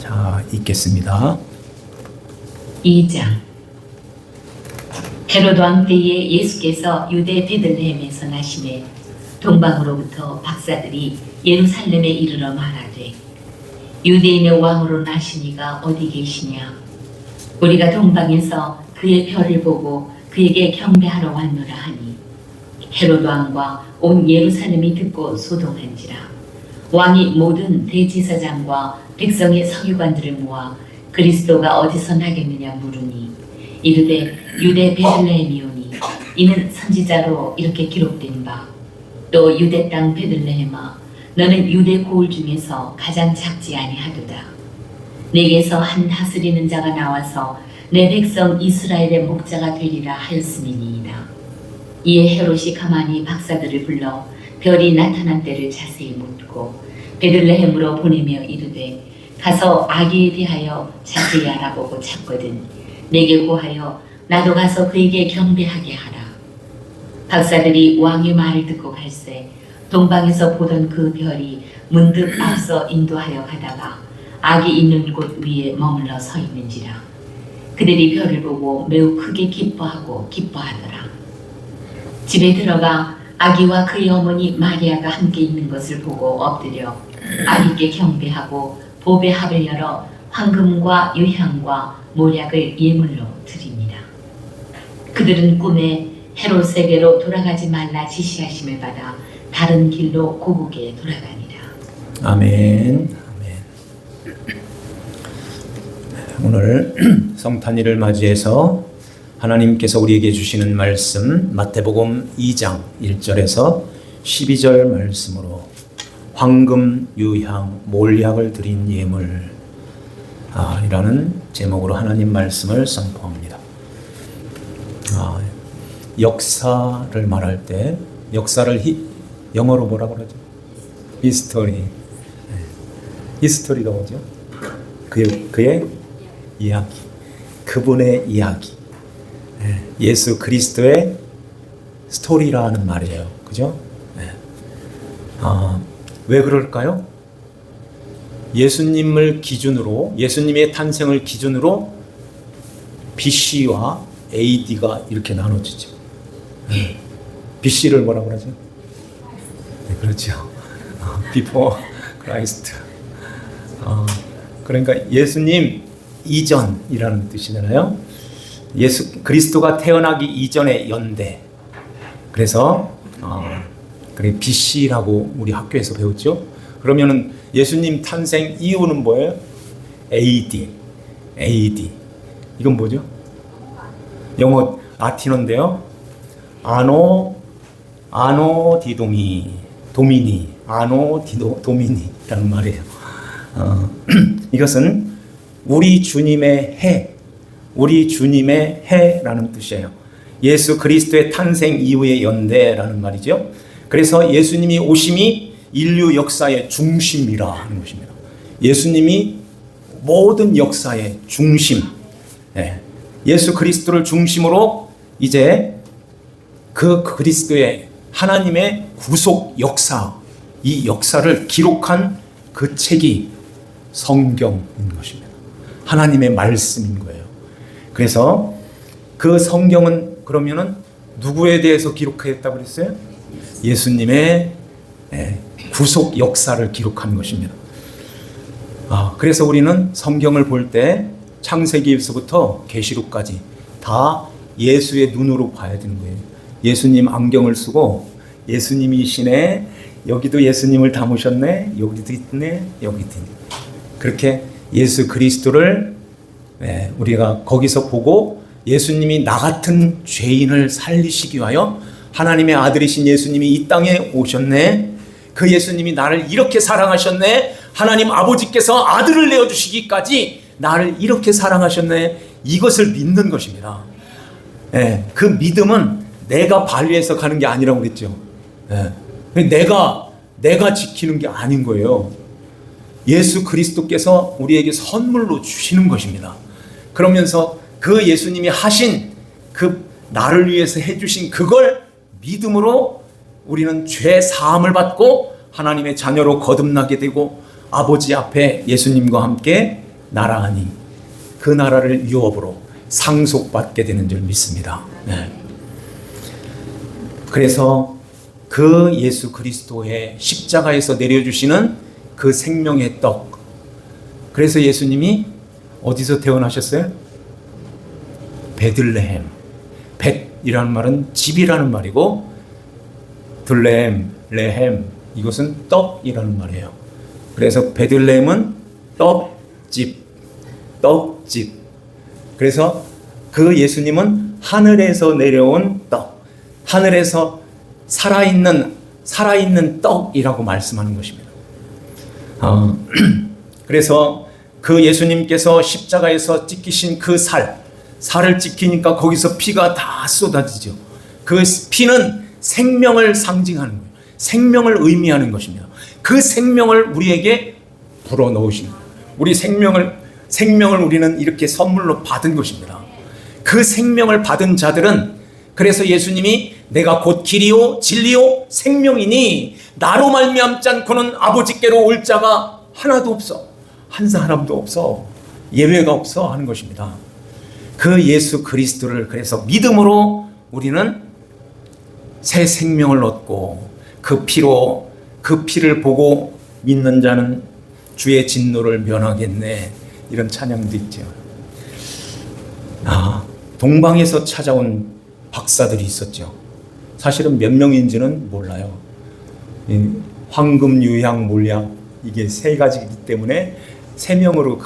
자, 읽겠습니다. 2장. 헤롯 왕 때에 예수께서 유대 베들레헴에서 나시매 동방으로부터 박사들이 예루살렘에 이르러 말하되 유대인의 왕으로 나시니가 어디 계시냐? 우리가 동방에서 그의 별을 보고 그에게 경배하러 왔노라 하니 헤롯 왕과 온 예루살렘이 듣고 소동한지라. 왕이 모든 대제사장과 백성의 서기관들을 모아 그리스도가 어디서 나겠느냐 물으니 이르되 유대 베들레헴이오니 이는 선지자로 이렇게 기록된 바 또 유대 땅 베들레헴아 너는 유대 고을 중에서 가장 작지 아니하도다. 내게서 한 다스리는 자가 나와서 내 백성 이스라엘의 목자가 되리라 하였음이니이다. 이에 헤롯이 가만히 박사들을 불러 별이 나타난 때를 자세히 묻고 베들레헴으로 보내며 이르되 가서 아기에 대하여 자세히 알아보고 찾거든 내게 고하여 나도 가서 그에게 경배하게 하라. 박사들이 왕의 말을 듣고 갈새 동방에서 보던 그 별이 문득 앞서 인도하여 가다가 아기 있는 곳 위에 머물러 서 있는지라. 그들이 별을 보고 매우 크게 기뻐하더라. 집에 들어가 아기와 그의 어머니 마리아가 함께 있는 것을 보고 엎드려 아기께 경배하고 보배 합을 열어 황금과 유향과 몰약을 예물로 드립니다. 그들은 꿈에 헤롯에게로 돌아가지 말라 지시하심을 받아 다른 길로 고국에 돌아가니라. 아멘. 오늘 성탄일을 맞이해서 하나님께서 우리에게 주시는 말씀 마태복음 2장 1절에서 12절 말씀으로 황금, 유향, 몰약을 드린 예물 이라는 제목으로 하나님 말씀을 선포합니다. 역사를 말할 때 역사를 영어로 뭐라고 그러죠? 히스토리. 히스토리가 뭐죠? 그의 이야기, 그분의 이야기. 예수 그리스도의 스토리라는 말이에요. 그죠? 왜 그럴까요? 예수님을 기준으로, 예수님의 탄생을 기준으로 BC와 AD가 이렇게 나눠지죠. BC를 뭐라고 그러죠? 네, 그렇죠. Before Christ. 그러니까 예수님 이전이라는 뜻이잖아요. 예수 그리스도가 태어나기 이전의 연대. 그래서 그게 BC라고 우리 학교에서 배웠죠. 그러면은 예수님 탄생 이후는 뭐예요? AD. 이건 뭐죠? 영어 라틴어인데요. 아노 도미니라는 말이에요. 이것은 우리 주님의 해라는 뜻이에요. 예수 그리스도의 탄생 이후의 연대라는 말이죠. 그래서 예수님이 오심이 인류 역사의 중심이라 하는 것입니다. 예수님이 모든 역사의 중심, 예수 그리스도를 중심으로 이제 그 그리스도의 하나님의 구속 역사, 이 역사를 기록한 그 책이 성경인 것입니다. 하나님의 말씀인 거예요. 그래서 그 성경은 그러면은 누구에 대해서 기록했다고 그랬어요? 예수님의 구속 역사를 기록한 것입니다. 그래서 우리는 성경을 볼 때 창세기에서부터 계시록까지 다 예수의 눈으로 봐야 되는 거예요. 예수님 안경을 쓰고 예수님이시네, 여기도 예수님을 담으셨네, 여기도 있네, 여기도 있네. 그렇게 예수 그리스도를 우리가 거기서 보고 예수님이 나 같은 죄인을 살리시기 위하여 하나님의 아들이신 예수님이 이 땅에 오셨네, 그 예수님이 나를 이렇게 사랑하셨네, 하나님 아버지께서 아들을 내어주시기까지 나를 이렇게 사랑하셨네, 이것을 믿는 것입니다. 그 믿음은 내가 발휘해서 가는 게 아니라고 그랬죠. 내가 지키는 게 아닌 거예요. 예수 그리스도께서 우리에게 선물로 주시는 것입니다. 그러면서 그 예수님이 하신 그 나를 위해서 해주신 그걸 믿음으로 우리는 죄 사함을 받고 하나님의 자녀로 거듭나게 되고 아버지 앞에 예수님과 함께 나라하니 그 나라를 유업으로 상속받게 되는 줄 믿습니다. 네. 그래서 그 예수 그리스도의 십자가에서 내려주시는 그 생명의 떡. 그래서 예수님이 어디서 태어나셨어요? 베들레헴. 벳이라는 말은 집이라는 말이고 둘레헴, 레헴 이것은 떡이라는 말이에요. 그래서 베들레헴은 떡집. 그래서 그 예수님은 하늘에서 내려온 떡. 하늘에서 살아있는 떡이라고 말씀하는 것입니다. 그래서 그 예수님께서 십자가에서 찢기신 그 살을 찢기니까 거기서 피가 다 쏟아지죠. 그 피는 생명을 상징하는 거예요. 생명을 의미하는 것입니다. 그 생명을 우리에게 불어넣으신 거예요. 우리 생명을 우리는 이렇게 선물로 받은 것입니다. 그 생명을 받은 자들은 그래서 예수님이 내가 곧 길이요 진리요 생명이니 나로 말미암지 않고는 아버지께로 올 자가 하나도 없어. 한 사람도 없어. 예외가 없어 하는 것입니다. 그 예수 그리스도를 그래서 믿음으로 우리는 새 생명을 얻고 그 피를 보고 믿는 자는 주의 진노를 면하겠네. 이런 찬양도 있죠. 동방에서 찾아온 박사들이 있었죠. 사실은 몇 명인지는 몰라요. 황금, 유향, 몰약 이게 세 가지이기 때문에 세 명으로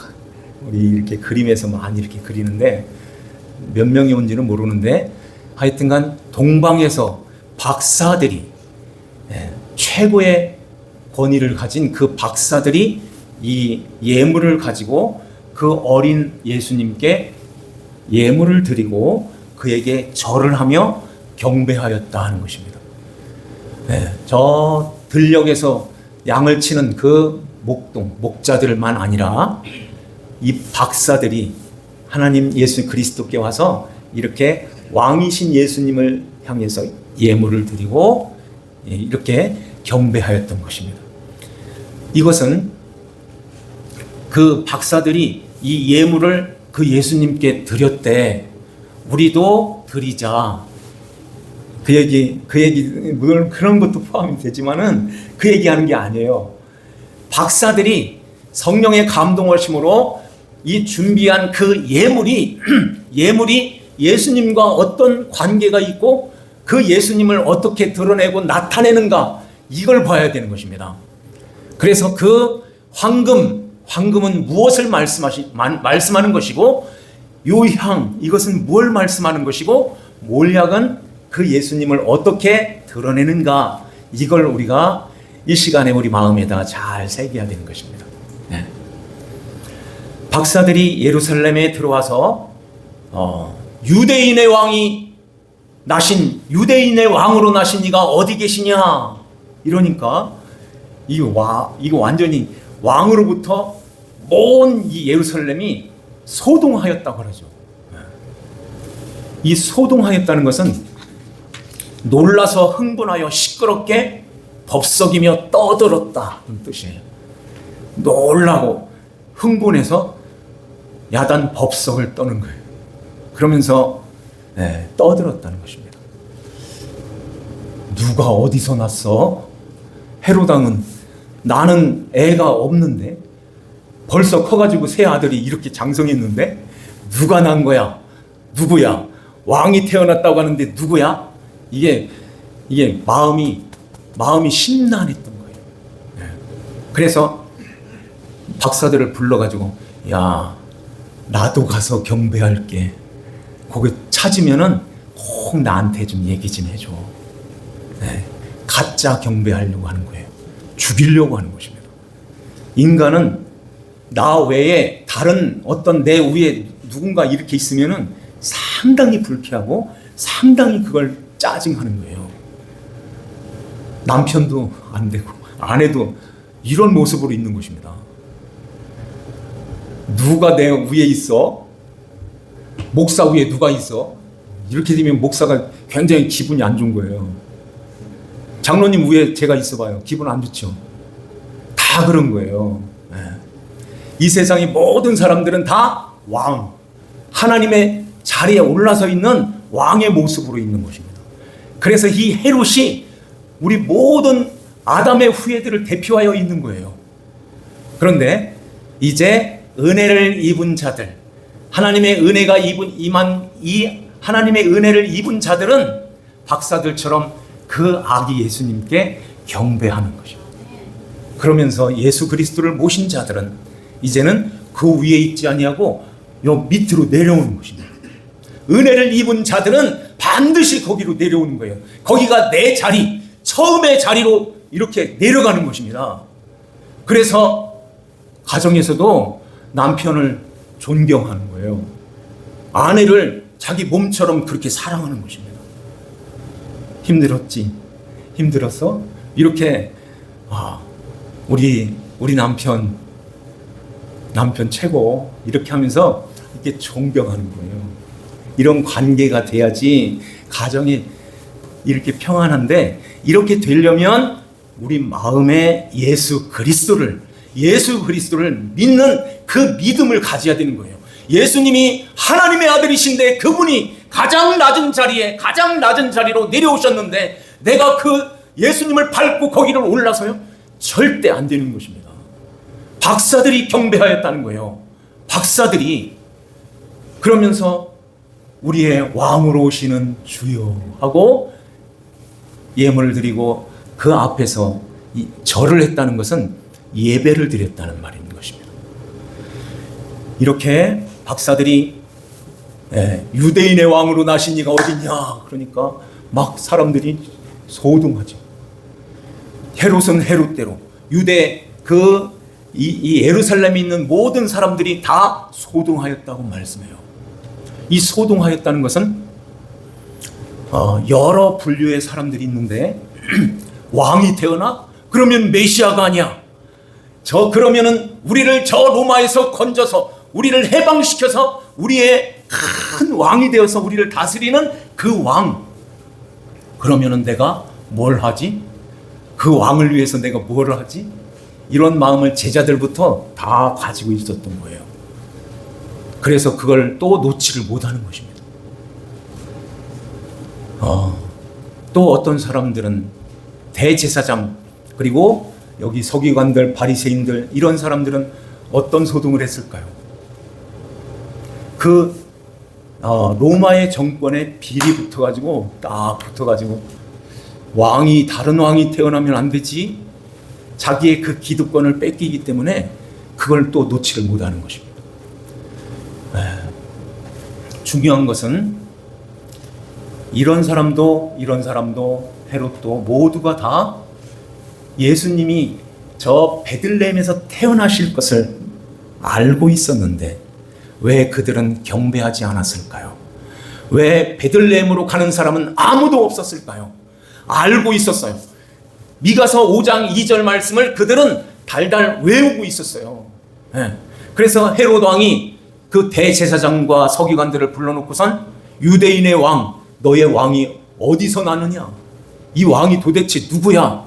우리 이렇게 그림에서 많이 이렇게 그리는데 몇 명이 온지는 모르는데 하여튼간 동방에서 박사들이 최고의 권위를 가진 그 박사들이 이 예물을 가지고 그 어린 예수님께 예물을 드리고 그에게 절을 하며 경배하였다 하는 것입니다. 저 들녘에서 양을 치는 그 목자들만 아니라 이 박사들이 하나님 예수 그리스도께 와서 이렇게 왕이신 예수님을 향해서 예물을 드리고 이렇게 경배하였던 것입니다. 이것은 그 박사들이 이 예물을 그 예수님께 드렸대. 우리도 드리자. 그 얘기 물론 그런 것도 포함이 되지만은 그 얘기하는 게 아니에요. 박사들이 성령의 감동하심으로 이 준비한 그 예물이 예수님과 어떤 관계가 있고 그 예수님을 어떻게 드러내고 나타내는가 이걸 봐야 되는 것입니다. 그래서 그 황금은 무엇을 말씀하는 것이고 유향 이것은 뭘 말씀하는 것이고 몰약은 그 예수님을 어떻게 드러내는가 이걸 우리가 이 시간에 우리 마음에다 잘 새겨야 되는 것입니다. 박사들이 예루살렘에 들어와서 유대인의 왕으로 나신 이가 어디 계시냐 이러니까 이거 완전히 왕으로부터 온 이 예루살렘이 소동하였다고 하죠. 이 소동하였다는 것은 놀라서 흥분하여 시끄럽게 법석이며 떠들었다 는 뜻이에요. 놀라고 흥분해서 야단 법석을 떠는 거예요. 그러면서 떠들었다는 것입니다. 누가 어디서 났어? 헤로당은 나는 애가 없는데 벌써 커가지고 새 아들이 이렇게 장성했는데 누가 난 거야? 누구야? 왕이 태어났다고 하는데 누구야? 이게 마음이 심란했던 거예요. 그래서 박사들을 불러가지고 야 나도 가서 경배할게. 거기 찾으면은 꼭 나한테 좀 얘기 좀 해줘. 가짜 경배하려고 하는 거예요. 죽이려고 하는 것입니다. 인간은 나 외에 다른 어떤 내 위에 누군가 이렇게 있으면은 상당히 불쾌하고 상당히 그걸 짜증하는 거예요. 남편도 안 되고 아내도 이런 모습으로 있는 것입니다. 누가 내 위에 있어? 목사 위에 누가 있어? 이렇게 되면 목사가 굉장히 기분이 안 좋은 거예요. 장로님 위에 제가 있어 봐요. 기분 안 좋죠. 다 그런 거예요. 이 세상의 모든 사람들은 다 왕, 하나님의 자리에 올라서 있는 왕의 모습으로 있는 것입니다. 그래서 이 헤롯이 우리 모든 아담의 후예들을 대표하여 있는 거예요. 그런데 이제 은혜를 입은 자들, 하나님의 은혜가 임한 이 하나님의 은혜를 입은 자들은 박사들처럼 그 아기 예수님께 경배하는 것입니다. 그러면서 예수 그리스도를 모신 자들은 이제는 그 위에 있지 아니하고 요 밑으로 내려오는 것입니다. 은혜를 입은 자들은 반드시 거기로 내려오는 거예요. 거기가 내 자리, 처음의 자리로 이렇게 내려가는 것입니다. 그래서 가정에서도 남편을 존경하는 거예요. 아내를 자기 몸처럼 그렇게 사랑하는 것입니다. 힘들었지? 힘들었어? 이렇게 우리 남편 최고 이렇게 하면서 이렇게 존경하는 거예요. 이런 관계가 돼야지 가정이 이렇게 평안한데, 이렇게 되려면 우리 마음에 예수 그리스도를 믿는 그 믿음을 가져야 되는 거예요. 예수님이 하나님의 아들이신데 그분이 가장 낮은 자리로 내려오셨는데 내가 그 예수님을 밟고 거기를 올라서요? 절대 안 되는 것입니다. 박사들이 경배하였다는 거예요. 박사들이. 그러면서 우리의 왕으로 오시는 주여 하고 예물을 드리고 그 앞에서 절을 했다는 것은 예배를 드렸다는 말인 것입니다. 이렇게 박사들이 유대인의 왕으로 나신 이가 어디냐 그러니까 막 사람들이 소동하죠. 헤롯은 헤롯대로 유대 이 예루살렘에 있는 모든 사람들이 다 소동하였다고 말씀해요. 이 소동하였다는 것은 여러 분류의 사람들이 있는데 왕이 태어나? 그러면 메시아가 아니야. 그러면은 우리를 저 로마에서 건져서 우리를 해방시켜서 우리의 큰 왕이 되어서 우리를 다스리는 그 왕. 그러면은 내가 뭘 하지? 그 왕을 위해서 내가 뭘 하지? 이런 마음을 제자들부터 다 가지고 있었던 거예요. 그래서 그걸 또 놓지를 못하는 것입니다. 또 어떤 사람들은 대제사장 그리고 여기 서기관들, 바리새인들 이런 사람들은 어떤 소동을 했을까요? 로마의 정권에 비리 붙어가지고 다른 왕이 태어나면 안 되지. 자기의 그 기득권을 뺏기기 때문에 그걸 또 놓지를 못하는 것입니다. 중요한 것은 이런 사람도 헤롯도 모두가 다 예수님이 저 베들레헴에서 태어나실 것을 알고 있었는데 왜 그들은 경배하지 않았을까요? 왜 베들레헴으로 가는 사람은 아무도 없었을까요? 알고 있었어요. 미가서 5장 2절 말씀을 그들은 달달 외우고 있었어요. 그래서 헤롯 왕이 그 대제사장과 서기관들을 불러놓고선 유대인의 왕, 너의 왕이 어디서 나느냐? 이 왕이 도대체 누구야?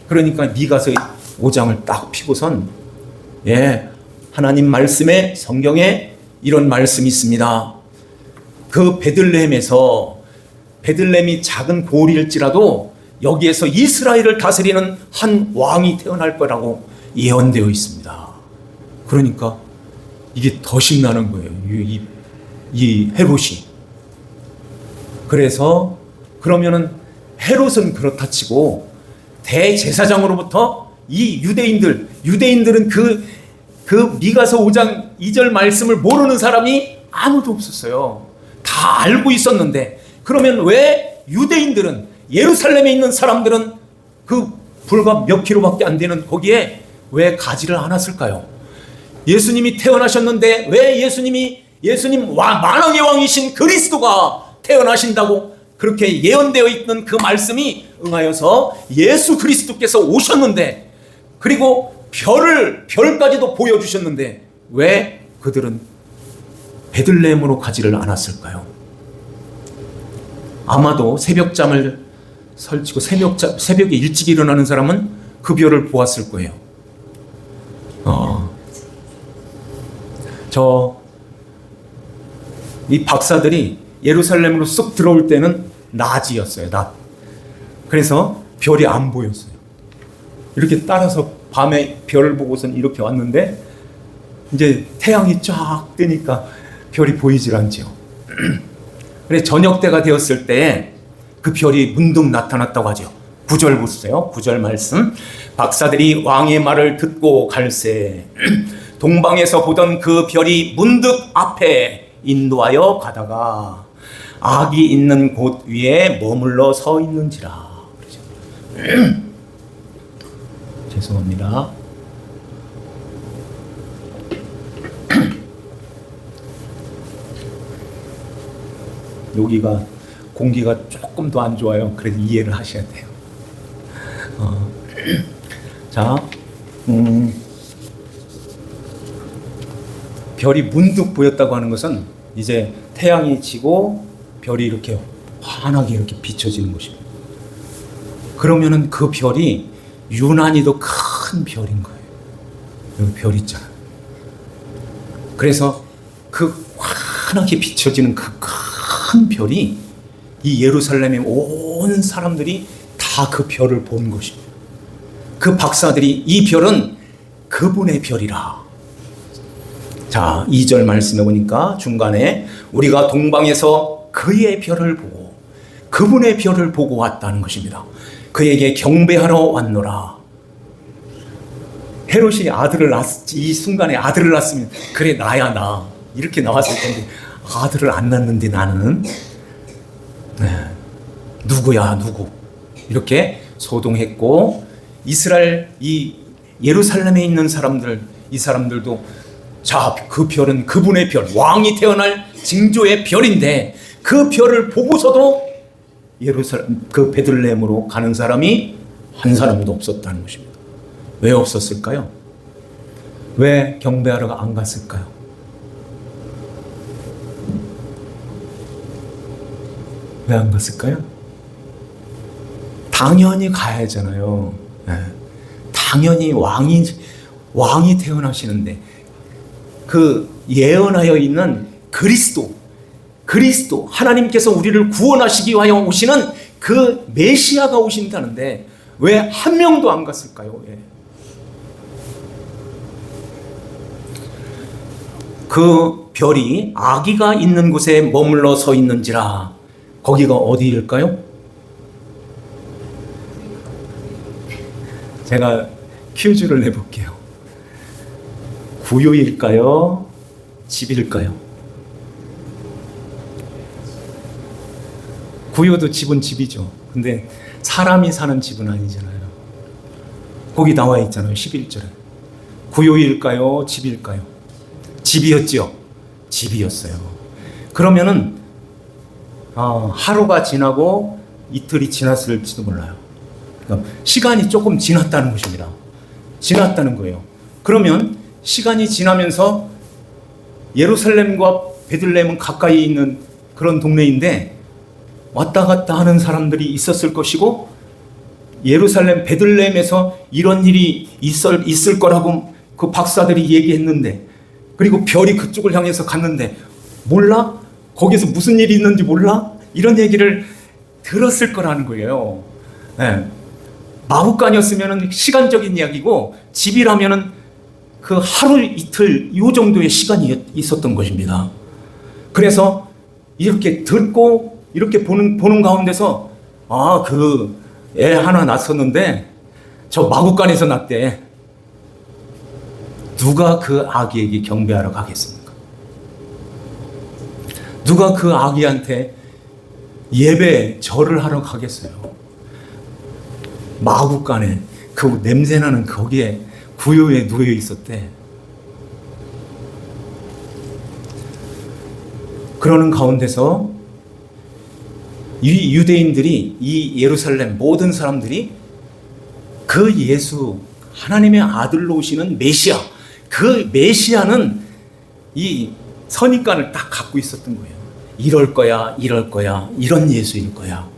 그러니까 미가서 5장을 딱 피고선 하나님 말씀에 성경에 이런 말씀이 있습니다. 그 베들레헴이 작은 고을일지라도 여기에서 이스라엘을 다스리는 한 왕이 태어날 거라고 예언되어 있습니다. 그러니까 이게 더 신나는 거예요. 이 헤롯이. 그래서 그러면은 헤롯은 그렇다 치고 대제사장으로부터 이 유대인들은 그 미가서 5장 2절 말씀을 모르는 사람이 아무도 없었어요. 다 알고 있었는데 그러면 왜 유대인들은 예루살렘에 있는 사람들은 그 불과 몇 킬로밖에 안 되는 거기에 왜 가지를 않았을까요? 예수님이 태어나셨는데 왜 예수님 만왕의 왕이신 그리스도가 태어나신다고 그렇게 예언되어 있는 그 말씀이 응하여서 예수 그리스도께서 오셨는데 그리고 별까지도 보여주셨는데 왜 그들은 베들레헴으로 가지를 않았을까요? 아마도 새벽잠을 설치고 새벽에 일찍 일어나는 사람은 그 별을 보았을 거예요. 이 박사들이 예루살렘으로 쑥 들어올 때는 낮이었어요. 낮. 그래서 별이 안 보였어요. 이렇게 따라서 밤에 별을 보고선 이렇게 왔는데 이제 태양이 쫙 뜨니까 별이 보이질 않죠. 그래서 저녁 때가 되었을 때 그 별이 문득 나타났다고 하죠. 9절 보세요. 9절 말씀. 박사들이 왕의 말을 듣고 갈새 동방에서 보던 그 별이 문득 앞에 인도하여 가다가 악이 있는 곳 위에 머물러 서 있는지라. 죄송합니다. 여기가 공기가 조금 더 안 좋아요. 그래서 이해를 하셔야 돼요. 자, 별이 문득 보였다고 하는 것은 이제 태양이 지고 별이 이렇게 환하게 이렇게 비춰지는 것입니다. 그러면은 그 별이 유난히도 큰 별인 거예요. 여기 별 있잖아요. 그래서 그 환하게 비춰지는 그 큰 별이 이 예루살렘에 온 사람들이 다 그 별을 본 것입니다. 그 박사들이 이 별은 그분의 별이라. 자, 2절 말씀해 보니까 중간에 우리가 동방에서 그의 별을 보고 그분의 별을 보고 왔다는 것입니다. 그에게 경배하러 왔노라. 헤롯이 아들을 이 순간에 아들을 낳았으면 그래 나야 나 이렇게 나왔을 텐데 아들을 안 낳는데 나는 누구야 누구 이렇게 소동했고 이스라엘 이 예루살렘에 있는 사람들 이 사람들도 자, 그 별은 그분의 별 왕이 태어날 징조의 별인데 그 별을 보고서도 예루살렘 그 베들레헴으로 가는 사람이 한 사람도 없었다는 것입니다. 왜 없었을까요? 왜 경배하러 안 갔을까요? 왜 안 갔을까요? 당연히 가야 하잖아요. 당연히 왕이 태어나시는데 그 예언하여 있는 그리스도 하나님께서 우리를 구원하시기 위하여 오시는 그 메시아가 오신다는데 왜 한 명도 안 갔을까요? 그 별이 아기가 있는 곳에 머물러 서 있는지라. 거기가 어디일까요? 제가 퀴즈를 내볼게요. 구유일까요? 집일까요? 구유도 집은 집이죠. 근데 사람이 사는 집은 아니잖아요. 거기 나와 있잖아요. 11절에. 구유일까요? 집일까요? 집이었죠. 집이었어요. 그러면은 하루가 지나고 이틀이 지났을지도 몰라요. 그러니까 시간이 조금 지났다는 것입니다. 지났다는 거예요. 그러면 시간이 지나면서 예루살렘과 베들레헴은 가까이 있는 그런 동네인데 왔다 갔다 하는 사람들이 있었을 것이고 예루살렘 베들레헴에서 이런 일이 있을 거라고 그 박사들이 얘기했는데 그리고 별이 그쪽을 향해서 갔는데 몰라? 거기서 무슨 일이 있는지 몰라? 이런 얘기를 들었을 거라는 거예요. 마구간이었으면 시간적인 이야기고 집이라면 그 하루 이틀 이 정도의 시간이 있었던 것입니다. 그래서 이렇게 듣고 이렇게 보는 가운데서 그 애 하나 낳았었는데 저 마구간에서 낳대. 누가 그 아기에게 경배하러 가겠습니까? 누가 그 아기한테 예배 절을 하러 가겠어요? 마구간에 그 냄새나는 거기에 구유에 누워 있었대. 그러는 가운데서 이 유대인들이 이 예루살렘 모든 사람들이 그 예수 하나님의 아들로 오시는 메시아 그 메시아는 이 선입관을 딱 갖고 있었던 거예요. 이럴 거야 이런 예수일 거야.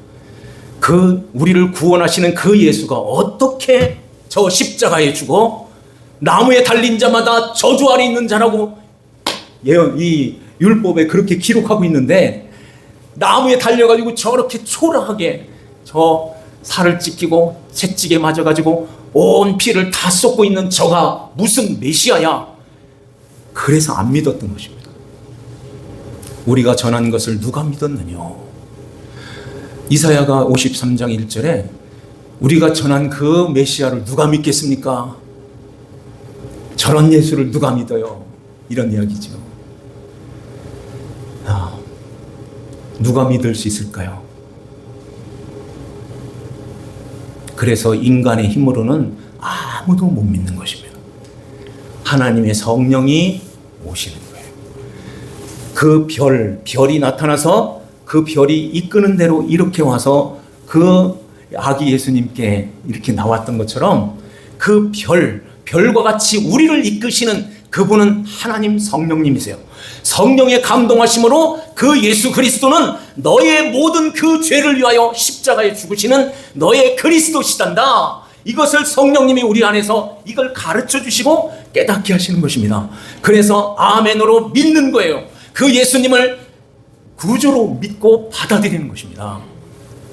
그 우리를 구원하시는 그 예수가 어떻게 저 십자가에 죽어 나무에 달린 자마다 저주 아래 있는 자라고 이 율법에 그렇게 기록하고 있는데 나무에 달려가지고 저렇게 초라하게 저 살을 찢기고 채찍에 맞아가지고 온 피를 다 쏟고 있는 저가 무슨 메시아야? 그래서 안 믿었던 것입니다. 우리가 전한 것을 누가 믿었느냐? 이사야가 53장 1절에 우리가 전한 그 메시아를 누가 믿겠습니까? 저런 예수를 누가 믿어요? 이런 이야기죠. 누가 믿을 수 있을까요? 그래서 인간의 힘으로는 아무도 못 믿는 것입니다. 하나님의 성령이 오시는 거예요. 그 별이 나타나서 그 별이 이끄는 대로 이렇게 와서 그 아기 예수님께 이렇게 나왔던 것처럼 그 별과 같이 우리를 이끄시는 그분은 하나님 성령님이세요. 성령의 감동하심으로 그 예수 그리스도는 너의 모든 그 죄를 위하여 십자가에 죽으시는 너의 그리스도시단다. 이것을 성령님이 우리 안에서 이걸 가르쳐 주시고 깨닫게 하시는 것입니다. 그래서 아멘으로 믿는 거예요. 그 예수님을 구주로 믿고 받아들이는 것입니다.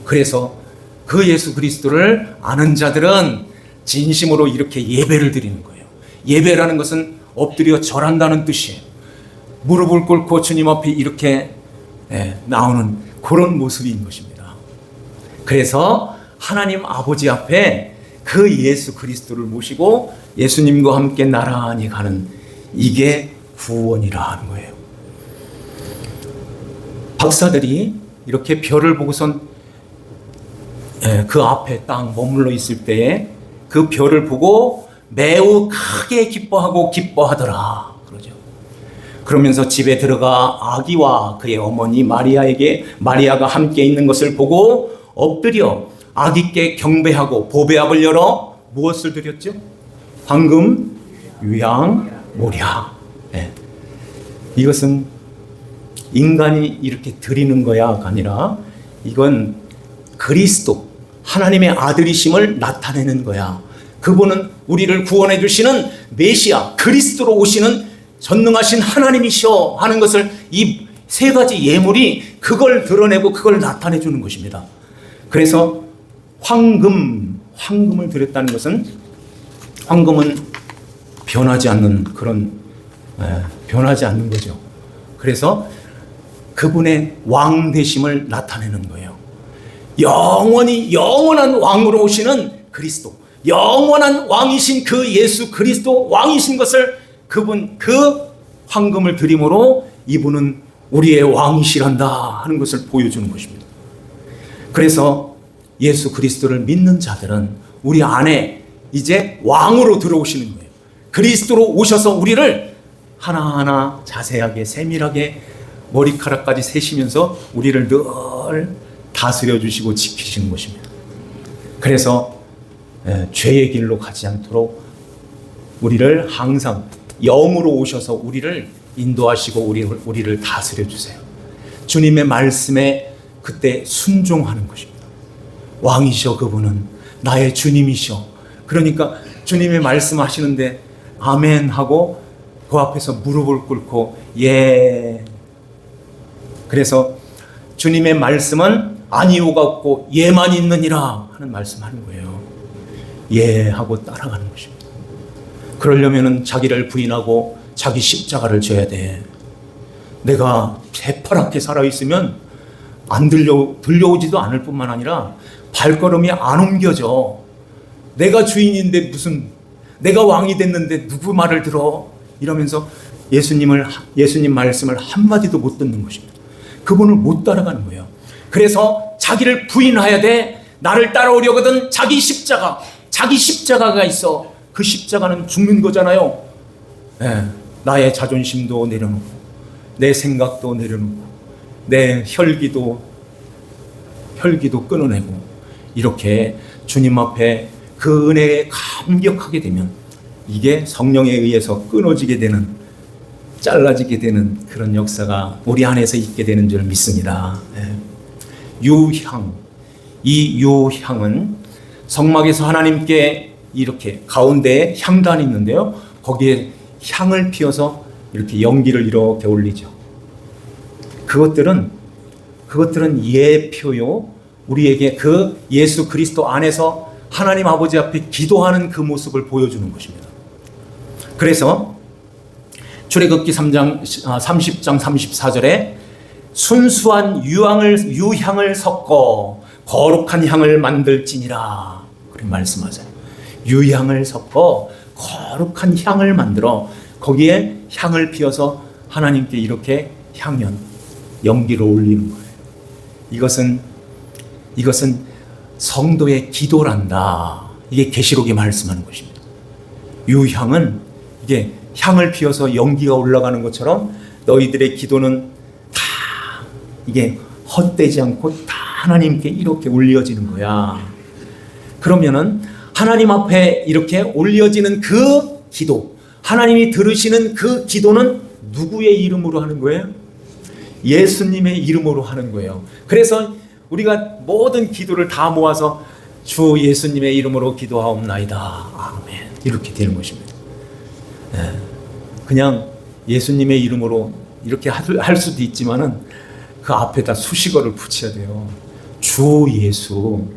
그래서 그 예수 그리스도를 아는 자들은 진심으로 이렇게 예배를 드리는 거예요. 예배라는 것은 엎드려 절한다는 뜻이에요. 무릎을 꿇고 주님 앞에 이렇게 나오는 그런 모습인 것입니다. 그래서 하나님 아버지 앞에 그 예수 그리스도를 모시고 예수님과 함께 나란히 가는 이게 구원이라 하는 거예요. 박사들이 이렇게 별을 보고선 그 앞에 딱 머물러 있을 때에 그 별을 보고 매우 크게 기뻐하더라 그러죠. 그러면서 집에 들어가 아기와 그의 어머니 마리아가 함께 있는 것을 보고 엎드려 아기께 경배하고 보배압을 열어 무엇을 드렸죠? 황금, 유향, 모략. 이것은 인간이 이렇게 드리는 거야가 아니라 이건 그리스도 하나님의 아들이심을 나타내는 거야. 그분은 우리를 구원해 주시는 메시아 그리스도로 오시는 전능하신 하나님이시여 하는 것을 이 세 가지 예물이 그걸 드러내고 그걸 나타내 주는 것입니다. 그래서 황금을 드렸다는 것은 황금은 변하지 않는 거죠. 그래서 그분의 왕 되심을 나타내는 거예요. 영원한 왕으로 오시는 그리스도, 영원한 왕이신 그 예수 그리스도 왕이신 것을 그분 그 황금을 드림으로 이분은 우리의 왕이시란다 하는 것을 보여주는 것입니다. 그래서 예수 그리스도를 믿는 자들은 우리 안에 이제 왕으로 들어오시는 거예요. 그리스도로 오셔서 우리를 하나하나 자세하게 세밀하게 머리카락까지 세시면서 우리를 늘 다스려 주시고 지키시는 것입니다. 그래서 죄의 길로 가지 않도록 우리를 항상 영으로 오셔서 우리를 인도하시고 우리를 다스려 주세요. 주님의 말씀에 그때 순종하는 것입니다. 왕이셔 그분은 나의 주님이셔. 그러니까 주님의 말씀하시는데 아멘 하고 그 앞에서 무릎을 꿇고 예. 그래서 주님의 말씀은 아니오가 없고 예만 있느니라 하는 말씀하는 거예요. 예 하고 따라가는 것입니다. 그러려면은 자기를 부인하고 자기 십자가를 져야 돼. 내가 새파랗게 살아있으면 들려오지도 않을 뿐만 아니라 발걸음이 안 옮겨져. 내가 주인인데 무슨 내가 왕이 됐는데 누구 말을 들어? 이러면서 예수님 말씀을 한마디도 못 듣는 것입니다. 그분을 못 따라가는 거예요. 그래서 자기를 부인해야 돼. 나를 따라오려거든 자기 십자가가 있어. 그 십자가는 죽는 거잖아요. 나의 자존심도 내려놓고 내 생각도 내려놓고 내 혈기도 끊어내고 이렇게 주님 앞에 그 은혜에 감격하게 되면 이게 성령에 의해서 끊어지게 되는 잘라지게 되는 그런 역사가 우리 안에서 있게 되는 줄 믿습니다. 유향, 이 유향은 성막에서 하나님께 이렇게 가운데에 향단이 있는데요. 거기에 향을 피워서 이렇게 연기를 이렇게 올리죠. 그것들은 예표요. 우리에게 그 예수 그리스도 안에서 하나님 아버지 앞에 기도하는 그 모습을 보여주는 것입니다. 그래서 출애굽기 30장 34절에 순수한 유향을 섞어 거룩한 향을 만들지니라 그렇게 말씀하세요. 유향을 섞어 거룩한 향을 만들어 거기에 향을 피워서 하나님께 이렇게 연기를 올리는 거예요. 이것은 성도의 기도란다. 이게 계시록이 말씀하는 것입니다. 유향은 이게 향을 피워서 연기가 올라가는 것처럼 너희들의 기도는 다 이게 헛되지 않고 다 하나님께 이렇게 올려지는 거야. 그러면은 하나님 앞에 이렇게 올려지는 그 기도, 하나님이 들으시는 그 기도는 누구의 이름으로 하는 거예요? 예수님의 이름으로 하는 거예요. 그래서 우리가 모든 기도를 다 모아서 주 예수님의 이름으로 기도하옵나이다. 아멘. 이렇게 되는 것입니다. 그냥 예수님의 이름으로 이렇게 할 수도 있지만은 그 앞에다 수식어를 붙여야 돼요. 주 예수.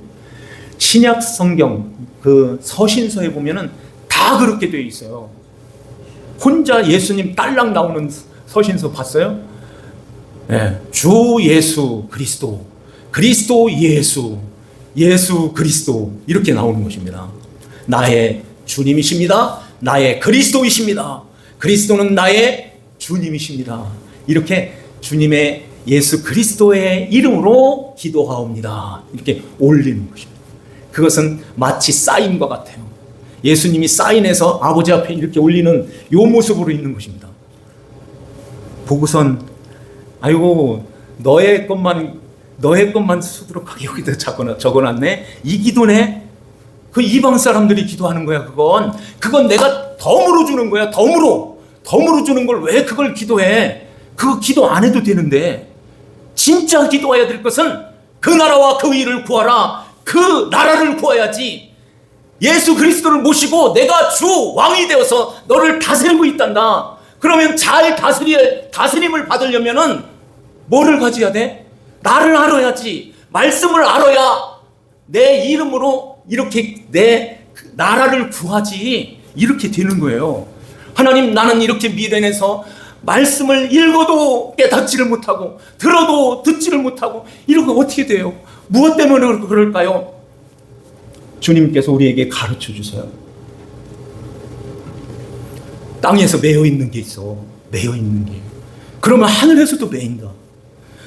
신약 성경 그 서신서에 보면은 다 그렇게 되어 있어요. 혼자 예수님 딸랑 나오는 서신서 봤어요? 주 예수 그리스도, 그리스도 예수, 예수 그리스도 이렇게 나오는 것입니다. 나의 주님이십니다. 나의 그리스도이십니다. 그리스도는 나의 주님이십니다. 이렇게 주님의 예수 그리스도의 이름으로 기도하옵니다. 이렇게 올리는 것입니다. 그것은 마치 사인과 같아요. 예수님이 사인해서 아버지 앞에 이렇게 올리는 요 모습으로 있는 것입니다. 보고선 아이고 너의 것만 수두룩하게 여기다 적어놨네. 이 기도네. 그 이방 사람들이 기도하는 거야. 그건 내가 덤으로 주는 거야. 덤으로 주는 걸 왜 그걸 기도해? 그거 기도 안 해도 되는데 진짜 기도해야 될 것은 그 나라와 그 의를 구하라. 그 나라를 구해야지. 예수 그리스도를 모시고 내가 주 왕이 되어서 너를 다스리고 있단다. 그러면 잘 다스림을 받으려면은 뭐를 가져야 돼? 나를 알아야지. 말씀을 알아야 내 이름으로 이렇게 내 나라를 구하지. 이렇게 되는 거예요. 하나님, 나는 이렇게 미련해서 말씀을 읽어도 깨닫지를 못하고 들어도 듣지를 못하고 이러고 어떻게 돼요? 무엇 때문에 그럴까요? 주님께서 우리에게 가르쳐 주세요. 땅에서 매여 있는 게 있어. 매여 있는 게. 그러면 하늘에서도 매인다.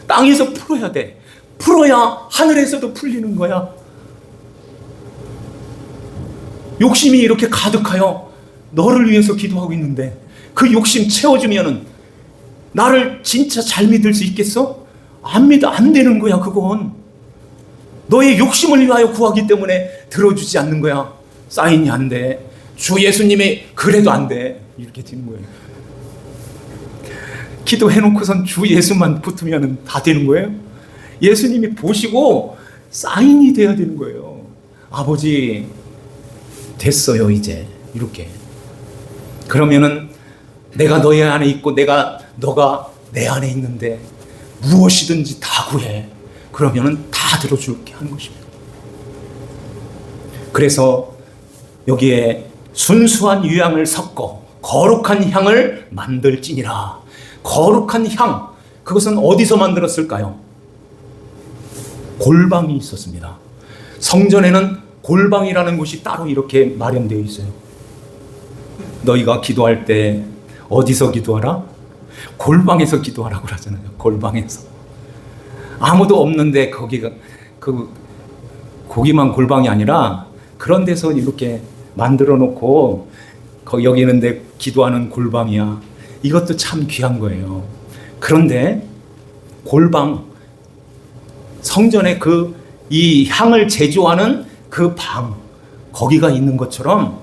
땅에서 풀어야 돼. 풀어야 하늘에서도 풀리는 거야. 욕심이 이렇게 가득하여 너를 위해서 기도하고 있는데 그 욕심 채워주면은 나를 진짜 잘 믿을 수 있겠어? 안 되는 거야. 그건 너의 욕심을 위하여 구하기 때문에 들어주지 않는 거야. 사인이 안 돼. 주 예수님이 그래도 안 돼. 이렇게 되는 거예요. 기도해놓고선 주 예수만 붙으면 다 되는 거예요? 예수님이 보시고 사인이 돼야 되는 거예요. 아버지 됐어요 이제. 이렇게. 그러면은 내가 너희 안에 있고 너가 내 안에 있는데 무엇이든지 다 구해. 그러면은 다 들어줄게 하는 것입니다. 그래서 여기에 순수한 유향을 섞어 거룩한 향을 만들지니라. 거룩한 향, 그것은 어디서 만들었을까요? 골방이 있었습니다. 성전에는 골방이라는 곳이 따로 이렇게 마련되어 있어요. 너희가 기도할 때 어디서 기도하라? 골방에서 기도하라고 그러잖아요. 골방에서. 아무도 없는데 거기만 골방이 아니라 그런 데서 이렇게 만들어 놓고 여기는 내 기도하는 골방이야. 이것도 참 귀한 거예요. 그런데 골방, 성전에 이 향을 제조하는 그 방, 거기가 있는 것처럼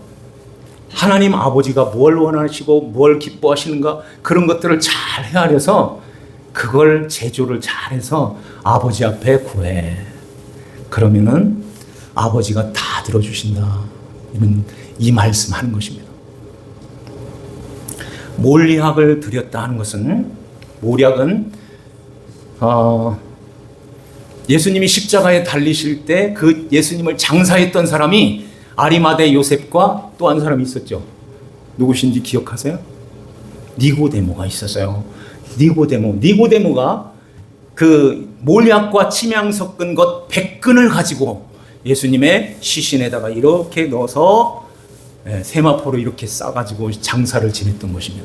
하나님 아버지가 뭘 원하시고 뭘 기뻐하시는가 그런 것들을 잘 헤아려서 그걸 제조를 잘해서 아버지 앞에 구해. 그러면은 아버지가 다 들어주신다. 이 말씀하는 것입니다. 몰약을 드렸다 하는 것은, 몰약은 예수님이 십자가에 달리실 때 그 예수님을 장사했던 사람이 아리마대 요셉과 또 한 사람이 있었죠. 누구신지 기억하세요? 니고데모가 있었어요. 니고데모가 그 몰약과 침향 섞은 것 100근을 가지고 예수님의 시신에다가 이렇게 넣어서 세마포로 이렇게 싸가지고 장사를 지냈던 것이며,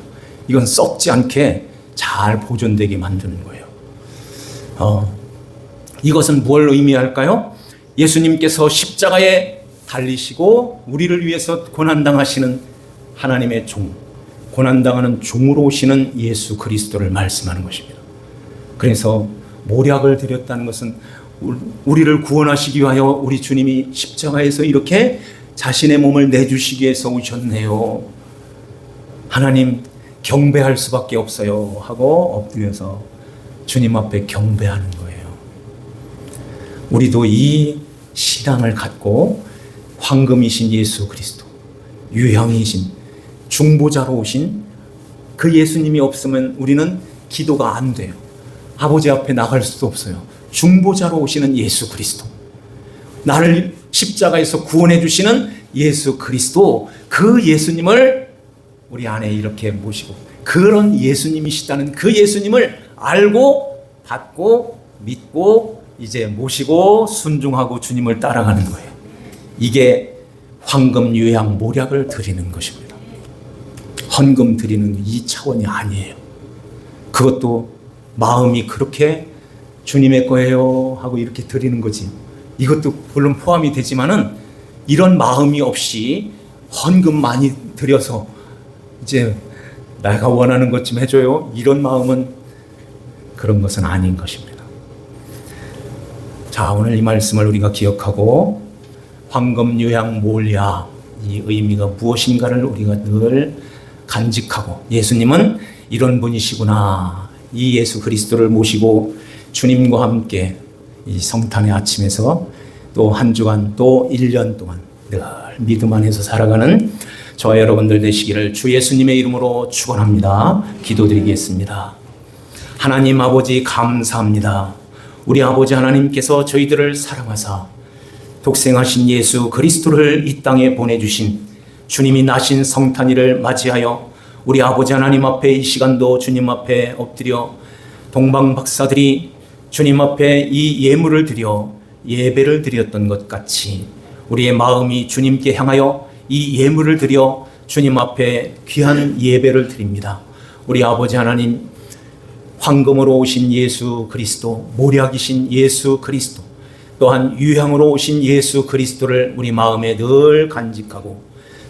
이건 썩지 않게 잘 보존되게 만드는 거예요. 이것은 뭘 의미할까요? 예수님께서 십자가에 달리시고 우리를 위해서 고난당하시는 하나님의 종, 고난당하는 종으로 오시는 예수 그리스도를 말씀하는 것입니다. 그래서 몰약을 드렸다는 것은 우리를 구원하시기 위하여 우리 주님이 십자가에서 이렇게 자신의 몸을 내주시기 위해서 오셨네요. 하나님 경배할 수밖에 없어요 하고 엎드려서 주님 앞에 경배하는 거예요. 우리도 이 신앙을 갖고 황금이신 예수 그리스도, 유향이신 중보자로 오신 그 예수님이 없으면 우리는 기도가 안 돼요. 아버지 앞에 나갈 수도 없어요. 중보자로 오시는 예수 그리스도, 나를 십자가에서 구원해 주시는 예수 그리스도, 그 예수님을 우리 안에 이렇게 모시고, 그런 예수님이시다는 그 예수님을 알고 받고 믿고 이제 모시고 순종하고 주님을 따라가는 거예요. 이게 황금 유향 몰약을 드리는 것입니다. 헌금 드리는 이 차원이 아니에요. 그것도 마음이 그렇게 주님의 거예요 하고 이렇게 드리는 거지. 이것도 물론 포함이 되지만은, 이런 마음이 없이 헌금 많이 드려서 이제 내가 원하는 것 좀 해줘요, 이런 마음은, 그런 것은 아닌 것입니다. 자, 오늘 이 말씀을 우리가 기억하고 황금 유향 몰약, 이 의미가 무엇인가를 우리가 늘 간직하고, 예수님은 이런 분이시구나, 이 예수 그리스도를 모시고 주님과 함께 이 성탄의 아침에서 또 한 주간 또 1년 동안 늘 믿음 안에서 살아가는 저와 여러분들 되시기를 주 예수님의 이름으로 축원합니다. 기도드리겠습니다. 하나님 아버지 감사합니다. 우리 아버지 하나님께서 저희들을 사랑하사 독생하신 예수 그리스도를 이 땅에 보내주신 주님이 나신 성탄일을 맞이하여 우리 아버지 하나님 앞에 이 시간도 주님 앞에 엎드려 동방 박사들이 주님 앞에 이 예물을 드려 예배를 드렸던 것 같이 우리의 마음이 주님께 향하여 이 예물을 드려 주님 앞에 귀한 예배를 드립니다. 우리 아버지 하나님, 황금으로 오신 예수 그리스도, 몰약이신 예수 그리스도, 또한 유향으로 오신 예수 그리스도를 우리 마음에 늘 간직하고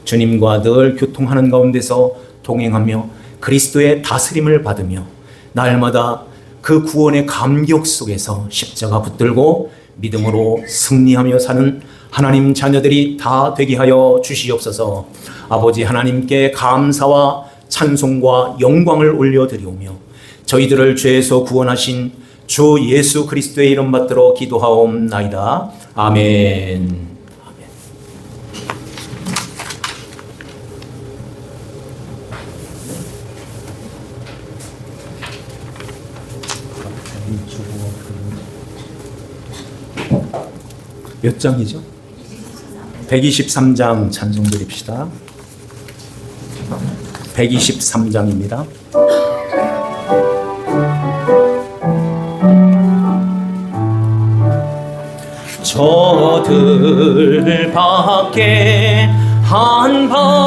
주님과 늘 교통하는 가운데서 동행하며 그리스도의 다스림을 받으며 날마다 그 구원의 감격 속에서 십자가 붙들고 믿음으로 승리하며 사는 하나님 자녀들이 다 되게 하여 주시옵소서. 아버지 하나님께 감사와 찬송과 영광을 올려드리오며 저희들을 죄에서 구원하신 주 예수 그리스도의 이름 받들어 기도하옵나이다. 아멘. 몇 장이죠? 123장 찬송 드립시다. 123장입니다. 저들 밖에 한밤중에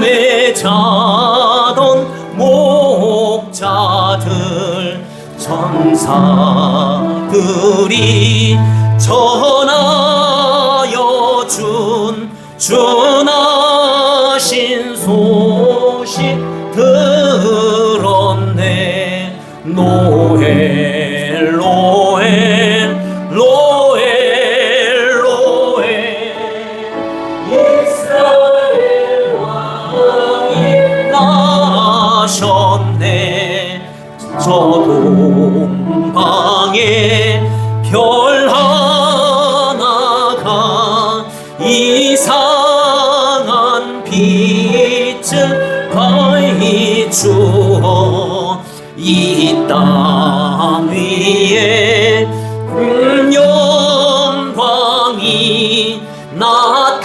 틈에 자던 목자들 천사들이 전하여 준 준하신 소식 들었네. 노엘 노엘 노엘 노엘 이스라엘 왕이 나셨네. 저 동방에 별 하나가 이상하네. 비추어 이 땅 위에 영광이 나타날지